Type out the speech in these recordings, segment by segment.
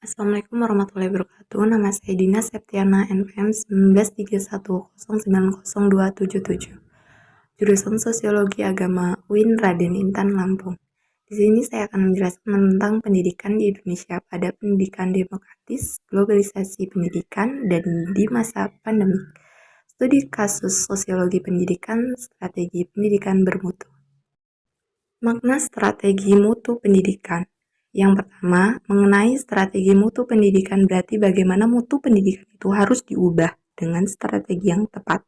Assalamualaikum warahmatullahi wabarakatuh. Nama saya Dina Septiana NPM 1931002777. Jurusan Sosiologi Agama UIN Raden Intan Lampung. Di sini saya akan menjelaskan tentang pendidikan di Indonesia pada pendidikan demokratis, globalisasi pendidikan, dan di masa pandemi. Studi kasus sosiologi pendidikan, strategi pendidikan bermutu. Makna strategi mutu pendidikan. Yang pertama, mengenai strategi mutu pendidikan berarti bagaimana mutu pendidikan itu harus diubah dengan strategi yang tepat.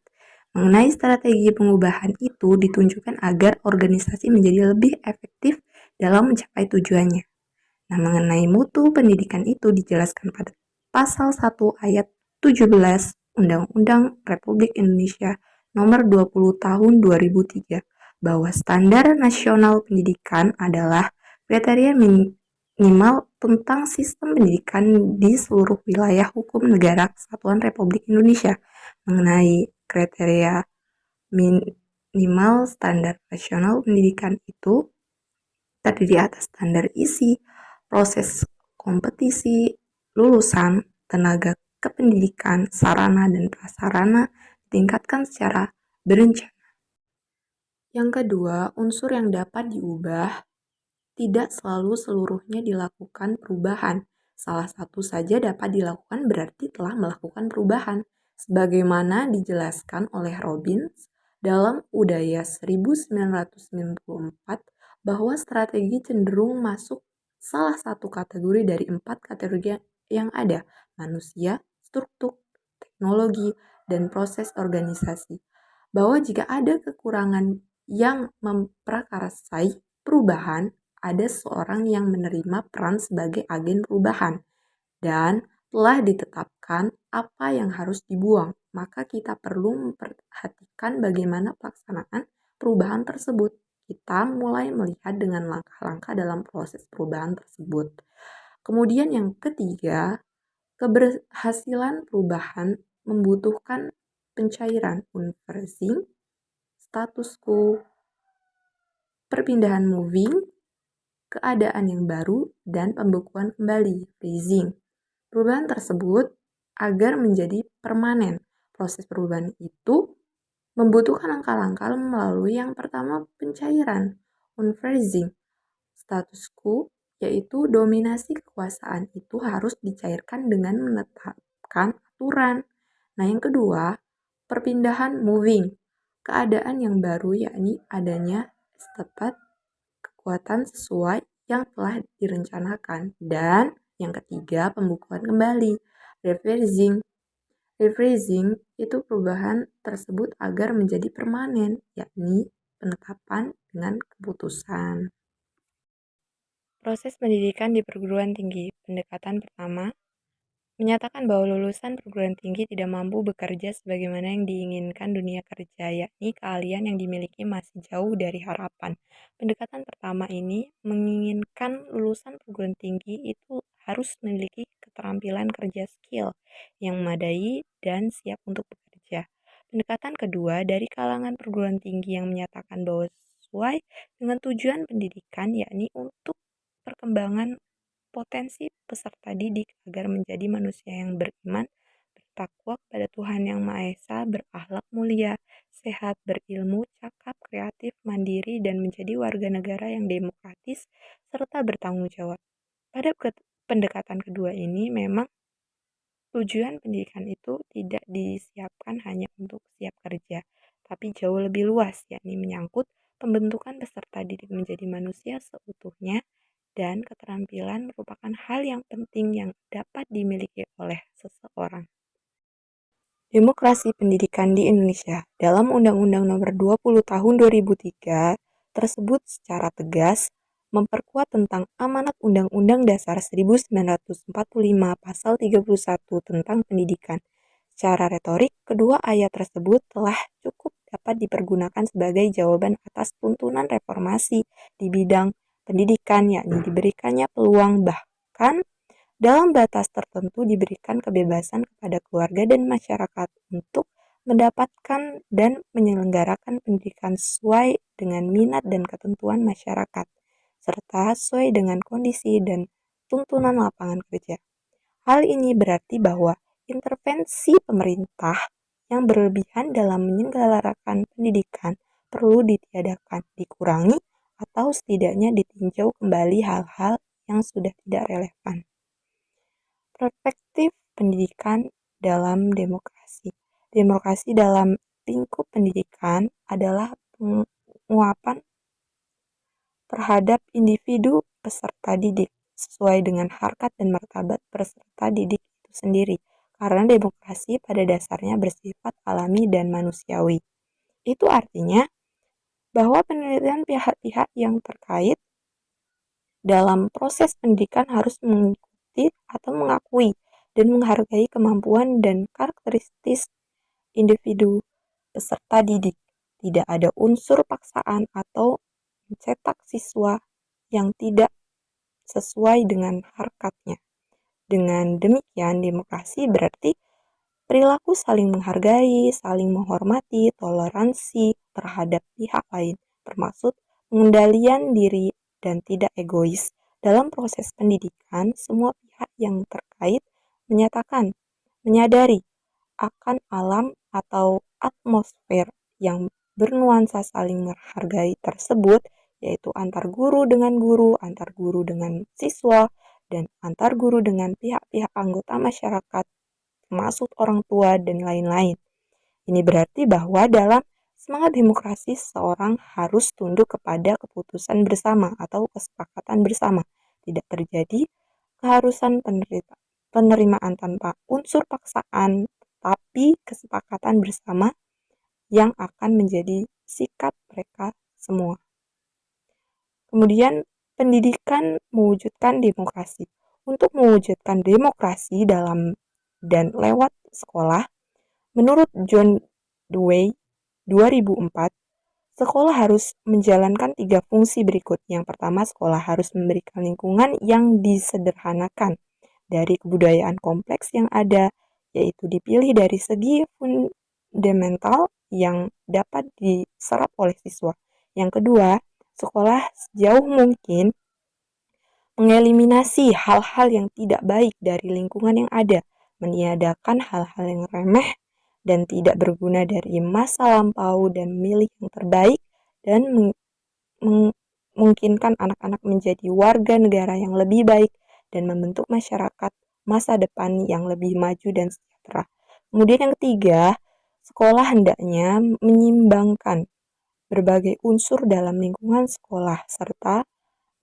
Mengenai strategi pengubahan itu ditunjukkan agar organisasi menjadi lebih efektif dalam mencapai tujuannya. Nah, mengenai mutu pendidikan itu dijelaskan pada pasal 1 ayat 17 Undang-Undang Republik Indonesia Nomor 20 Tahun 2003 bahwa standar nasional pendidikan adalah kriteria minimal tentang sistem pendidikan di seluruh wilayah hukum negara Kesatuan Republik Indonesia. Mengenai kriteria minimal standar nasional pendidikan itu terdiri atas standar isi, proses kompetisi, lulusan, tenaga kependidikan, sarana dan prasarana ditingkatkan secara berencana. Yang kedua, unsur yang dapat diubah tidak selalu seluruhnya dilakukan perubahan. Salah satu saja dapat dilakukan berarti telah melakukan perubahan. Sebagaimana dijelaskan oleh Robbins dalam Udaya 1994 bahwa strategi cenderung masuk salah satu kategori dari 4 kategori yang ada: manusia, struktur, teknologi, dan proses organisasi. Bahwa jika ada kekurangan yang memprakarsai perubahan, ada seorang yang menerima peran sebagai agen perubahan dan telah ditetapkan apa yang harus dibuang, maka kita perlu memperhatikan bagaimana pelaksanaan perubahan tersebut. Kita mulai melihat dengan langkah-langkah dalam proses perubahan tersebut. Kemudian yang ketiga, keberhasilan perubahan membutuhkan pencairan unforeseen, status quo, perpindahan moving, keadaan yang baru, dan pembekuan kembali, freezing. Perubahan tersebut agar menjadi permanen. Proses perubahan itu membutuhkan langkah-langkah melalui yang pertama pencairan, unfreezing, status quo, yaitu dominasi kekuasaan itu harus dicairkan dengan menetapkan aturan. Nah, yang kedua, perpindahan moving, keadaan yang baru yakni adanya tepat kekuatan sesuai yang telah direncanakan. Dan yang ketiga, pembukuan kembali, rephrasing. Rephrasing itu perubahan tersebut agar menjadi permanen, yakni penetapan dengan keputusan. Proses pendidikan di perguruan tinggi. Pendekatan pertama, menyatakan bahwa lulusan perguruan tinggi tidak mampu bekerja sebagaimana yang diinginkan dunia kerja, yakni keahlian yang dimiliki masih jauh dari harapan. Pendekatan pertama ini menginginkan lulusan perguruan tinggi itu harus memiliki keterampilan kerja skill yang memadai dan siap untuk bekerja. Pendekatan kedua dari kalangan perguruan tinggi yang menyatakan bahwa sesuai dengan tujuan pendidikan, yakni untuk perkembangan potensi peserta didik agar menjadi manusia yang beriman, bertakwa kepada Tuhan Yang Maha Esa, berakhlak mulia, sehat, berilmu, cakap, kreatif, mandiri, dan menjadi warga negara yang demokratis serta bertanggung jawab. Pada pendekatan kedua ini memang tujuan pendidikan itu tidak disiapkan hanya untuk siap kerja, tapi jauh lebih luas, yakni menyangkut pembentukan peserta didik menjadi manusia seutuhnya, dan keterampilan merupakan hal yang penting yang dapat dimiliki oleh seseorang. Demokrasi pendidikan di Indonesia dalam Undang-Undang Nomor 20 Tahun 2003 tersebut secara tegas memperkuat tentang amanat Undang-Undang Dasar 1945 Pasal 31 tentang pendidikan. Secara retorik, kedua ayat tersebut telah cukup dapat dipergunakan sebagai jawaban atas tuntunan reformasi di bidang pendidikan, yakni diberikannya peluang bahkan dalam batas tertentu diberikan kebebasan kepada keluarga dan masyarakat untuk mendapatkan dan menyelenggarakan pendidikan sesuai dengan minat dan ketentuan masyarakat, serta sesuai dengan kondisi dan tuntunan lapangan kerja. Hal ini berarti bahwa intervensi pemerintah yang berlebihan dalam menyelenggarakan pendidikan perlu ditiadakan, dikurangi, atau setidaknya ditinjau kembali hal-hal yang sudah tidak relevan. Perspektif pendidikan dalam demokrasi. Demokrasi dalam lingkup pendidikan adalah penguapan terhadap individu peserta didik sesuai dengan harkat dan martabat peserta didik itu sendiri. Karena demokrasi pada dasarnya bersifat alami dan manusiawi. Itu artinya bahwa penelitian pihak-pihak yang terkait dalam proses pendidikan harus mengikuti atau mengakui dan menghargai kemampuan dan karakteristik individu peserta didik. Tidak ada unsur paksaan atau mencetak siswa yang tidak sesuai dengan harkatnya. Dengan demikian, demokrasi berarti perilaku saling menghargai, saling menghormati, toleransi terhadap pihak lain, termasuk pengendalian diri dan tidak egois. Dalam proses pendidikan, semua pihak yang terkait menyadari akan alam atau atmosfer yang bernuansa saling menghargai tersebut, yaitu antar guru dengan siswa, dan antar guru dengan pihak-pihak anggota masyarakat, termasuk orang tua dan lain-lain. Ini berarti bahwa dalam semangat demokrasi, seseorang harus tunduk kepada keputusan bersama atau kesepakatan bersama. Tidak terjadi keharusan penerimaan tanpa unsur paksaan, tapi kesepakatan bersama yang akan menjadi sikap mereka semua. Kemudian, pendidikan mewujudkan demokrasi. Untuk mewujudkan demokrasi dalam dan lewat sekolah, menurut John Dewey 2004, sekolah harus menjalankan 3 fungsi berikut. Yang pertama, sekolah harus memberikan lingkungan yang disederhanakan dari kebudayaan kompleks yang ada, yaitu dipilih dari segi fundamental yang dapat diserap oleh siswa. Yang kedua, sekolah sejauh mungkin mengeliminasi hal-hal yang tidak baik dari lingkungan yang ada, meniadakan hal-hal yang remeh dan tidak berguna dari masa lampau dan memilih yang terbaik dan memungkinkan anak-anak menjadi warga negara yang lebih baik dan membentuk masyarakat masa depan yang lebih maju dan sejahtera. Kemudian yang ketiga, sekolah hendaknya menyimbangkan berbagai unsur dalam lingkungan sekolah serta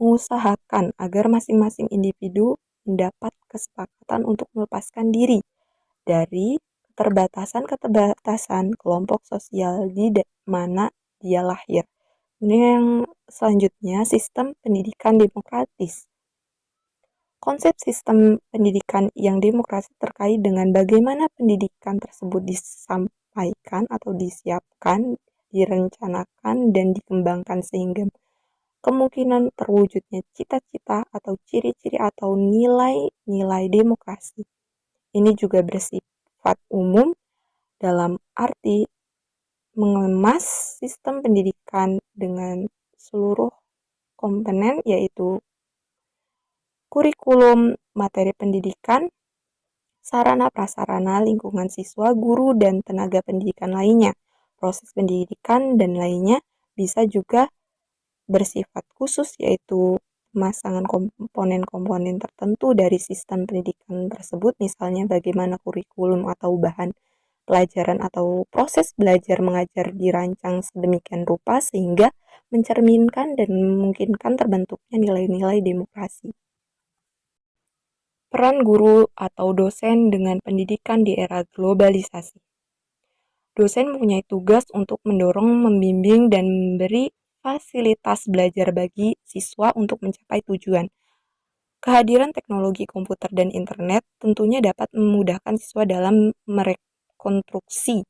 mengusahakan agar masing-masing individu mendapat kesepakatan untuk melepaskan diri dari keterbatasan-keterbatasan kelompok sosial di mana dia lahir. Ini yang selanjutnya, sistem pendidikan demokratis. Konsep sistem pendidikan yang demokratis terkait dengan bagaimana pendidikan tersebut disampaikan atau disiapkan, direncanakan, dan dikembangkan sehingga kemungkinan terwujudnya cita-cita atau ciri-ciri atau nilai-nilai demokrasi. Ini juga bersifat umum dalam arti mengemas sistem pendidikan dengan seluruh komponen, yaitu kurikulum, materi pendidikan, sarana prasarana, lingkungan siswa, guru, dan tenaga pendidikan lainnya. Proses pendidikan dan lainnya bisa juga bersifat khusus, yaitu pemasangan komponen-komponen tertentu dari sistem pendidikan tersebut, misalnya bagaimana kurikulum atau bahan pelajaran atau proses belajar mengajar dirancang sedemikian rupa sehingga mencerminkan dan memungkinkan terbentuknya nilai-nilai demokrasi. Peran guru atau dosen dengan pendidikan di era globalisasi. Dosen mempunyai tugas untuk mendorong, membimbing, dan memberi fasilitas belajar bagi siswa untuk mencapai tujuan. Kehadiran teknologi komputer dan internet tentunya dapat memudahkan siswa dalam merekonstruksi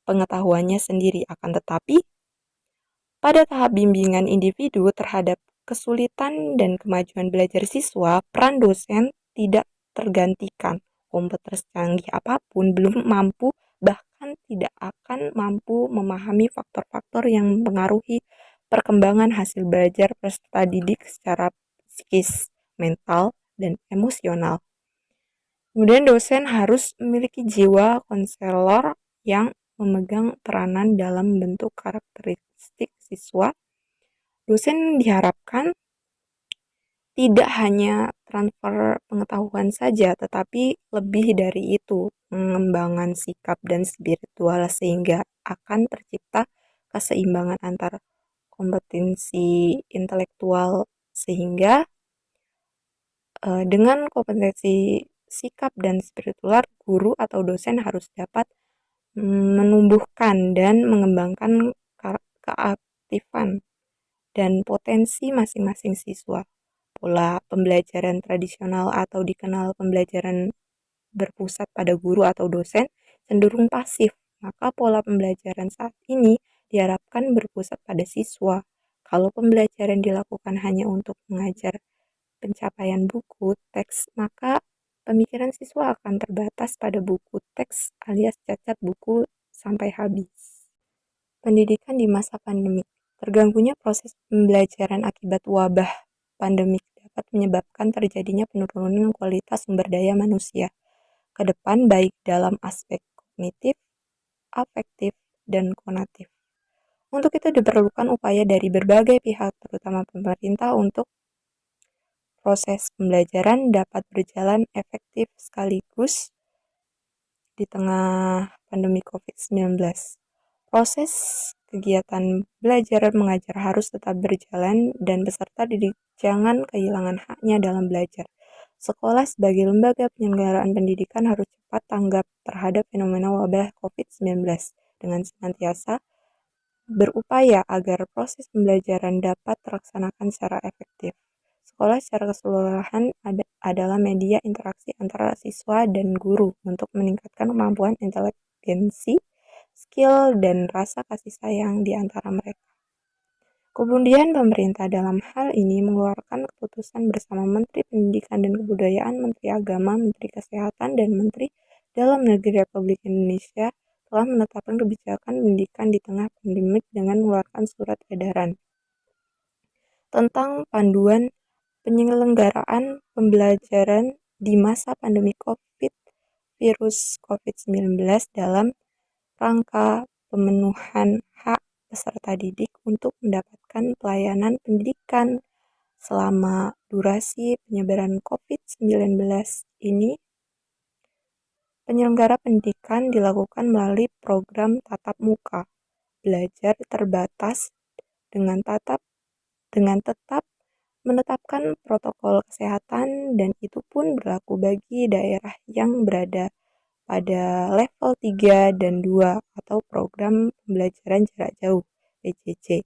pengetahuannya sendiri. Akan tetapi, pada tahap bimbingan individu terhadap kesulitan dan kemajuan belajar siswa, peran dosen tidak tergantikan. Komputer secanggih apapun belum mampu, bahkan tidak akan mampu memahami faktor-faktor yang mempengaruhi perkembangan hasil belajar peserta didik secara psikis, mental, dan emosional. Kemudian dosen harus memiliki jiwa konselor yang memegang peranan dalam bentuk karakteristik siswa. Dosen diharapkan tidak hanya transfer pengetahuan saja, tetapi lebih dari itu, pengembangan sikap dan spiritual sehingga akan tercipta keseimbangan antara kompetensi intelektual sehingga dengan kompetensi sikap dan spiritual, guru atau dosen harus dapat menumbuhkan dan mengembangkan keaktifan dan potensi masing-masing siswa. Pola pembelajaran tradisional atau dikenal pembelajaran berpusat pada guru atau dosen cenderung pasif, maka pola pembelajaran saat ini diharapkan berpusat pada siswa. Kalau pembelajaran dilakukan hanya untuk mengajar pencapaian buku teks, maka pemikiran siswa akan terbatas pada buku teks alias cacat buku sampai habis. Pendidikan di masa pandemi. Terganggunya proses pembelajaran akibat wabah pandemik dapat menyebabkan terjadinya penurunan kualitas sumber daya manusia ke depan baik dalam aspek kognitif, afektif, dan konatif. Untuk itu diperlukan upaya dari berbagai pihak, terutama pemerintah, untuk proses pembelajaran dapat berjalan efektif sekaligus di tengah pandemi COVID-19. Proses kegiatan belajar mengajar harus tetap berjalan dan peserta didik jangan kehilangan haknya dalam belajar. Sekolah sebagai lembaga penyelenggaraan pendidikan harus cepat tanggap terhadap fenomena wabah COVID-19 dengan senantiasa berupaya agar proses pembelajaran dapat terlaksanakan secara efektif. Sekolah secara keseluruhan adalah media interaksi antara siswa dan guru untuk meningkatkan kemampuan inteligensi, skill, dan rasa kasih sayang di antara mereka. Kemudian pemerintah dalam hal ini mengeluarkan keputusan bersama Menteri Pendidikan dan Kebudayaan, Menteri Agama, Menteri Kesehatan, dan Menteri Dalam Negeri Republik Indonesia telah menetapkan kebijakan pendidikan di tengah pandemik dengan mengeluarkan surat edaran tentang panduan penyelenggaraan pembelajaran di masa pandemi virus COVID-19 dalam rangka pemenuhan hak peserta didik untuk mendapatkan pelayanan pendidikan selama durasi penyebaran COVID-19 ini. Penyelenggara pendidikan dilakukan melalui program tatap muka, belajar terbatas dengan tetap menetapkan protokol kesehatan, dan itu pun berlaku bagi daerah yang berada pada level 3 dan 2 atau program pembelajaran jarak jauh (PJJ)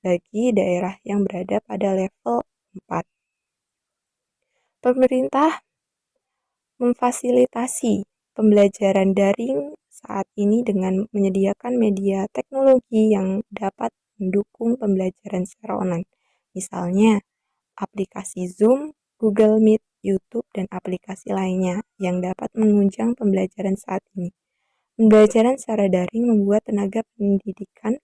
bagi daerah yang berada pada level 4. Pemerintah memfasilitasi pembelajaran daring saat ini dengan menyediakan media teknologi yang dapat mendukung pembelajaran secara online. Misalnya, aplikasi Zoom, Google Meet, YouTube, dan aplikasi lainnya yang dapat menunjang pembelajaran saat ini. Pembelajaran secara daring membuat tenaga pendidikan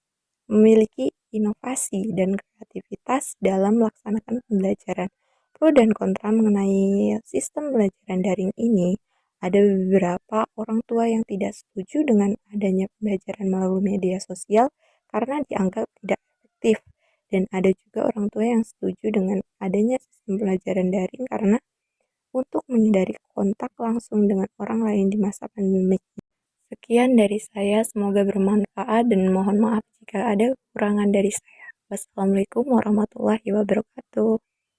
memiliki inovasi dan kreativitas dalam melaksanakan pembelajaran. Pro dan kontra mengenai sistem pembelajaran daring ini, ada beberapa orang tua yang tidak setuju dengan adanya pembelajaran melalui media sosial karena dianggap tidak efektif. Dan ada juga orang tua yang setuju dengan adanya sistem pembelajaran daring karena untuk menghindari kontak langsung dengan orang lain di masa pandemi. Sekian dari saya, semoga bermanfaat dan mohon maaf jika ada kekurangan dari saya. Wassalamualaikum warahmatullahi wabarakatuh.